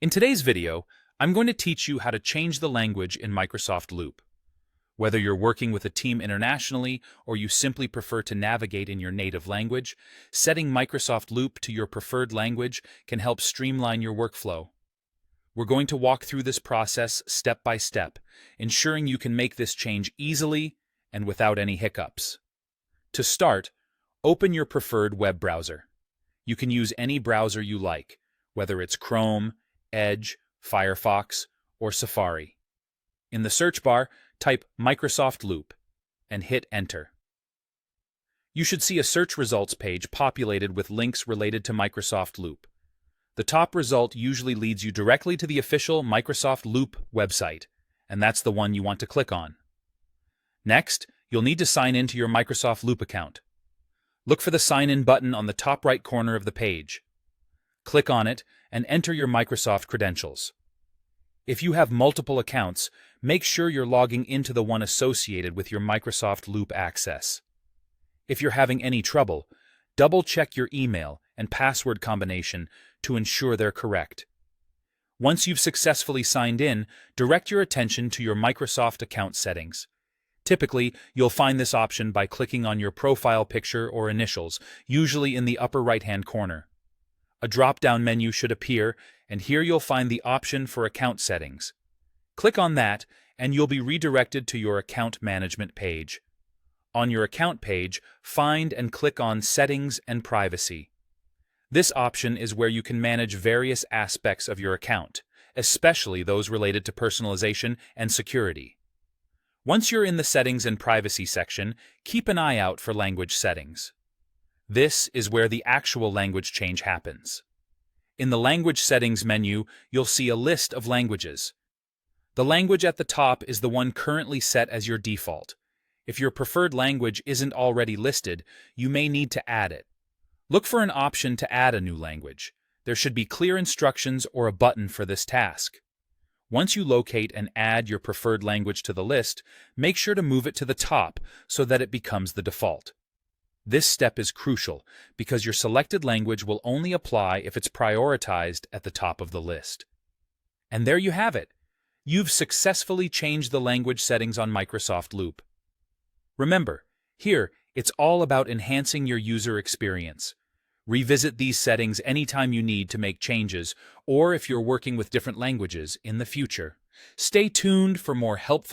In today's video, I'm going to teach you how to change the language in Microsoft Loop. Whether you're working with a team internationally or you simply prefer to navigate in your native language, setting Microsoft Loop to your preferred language can help streamline your workflow. We're going to walk through this process step by step, ensuring you can make this change easily and without any hiccups. To start, open your preferred web browser. You can use any browser you like, whether it's Chrome, Edge, Firefox, or Safari. In the search bar, type Microsoft Loop and hit Enter. You should see a search results page populated with links related to Microsoft Loop. The top result usually leads you directly to the official Microsoft Loop website, and that's the one you want to click on. Next, you'll need to sign in to your Microsoft Loop account. Look for the Sign In button on the top right corner of the page. Click on it and enter your Microsoft credentials. If you have multiple accounts, make sure you're logging into the one associated with your Microsoft Loop access. If you're having any trouble, double-check your email and password combination to ensure they're correct. Once you've successfully signed in, direct your attention to your Microsoft account settings. Typically, you'll find this option by clicking on your profile picture or initials, usually in the upper right-hand corner. A drop-down menu should appear, and here you'll find the option for account settings. Click on that, and you'll be redirected to your account management page. On your account page, find and click on Settings and Privacy. This option is where you can manage various aspects of your account, especially those related to personalization and security. Once you're in the Settings and Privacy section, keep an eye out for language settings. This is where the actual language change happens. In the Language Settings menu, you'll see a list of languages. The language at the top is the one currently set as your default. If your preferred language isn't already listed, you may need to add it. Look for an option to add a new language. There should be clear instructions or a button for this task. Once you locate and add your preferred language to the list, make sure to move it to the top so that it becomes the default. This step is crucial because your selected language will only apply if it's prioritized at the top of the list. And there you have it. You've successfully changed the language settings on Microsoft Loop. Remember, here, it's all about enhancing your user experience. Revisit these settings anytime you need to make changes, or if you're working with different languages in the future. Stay tuned for more helpful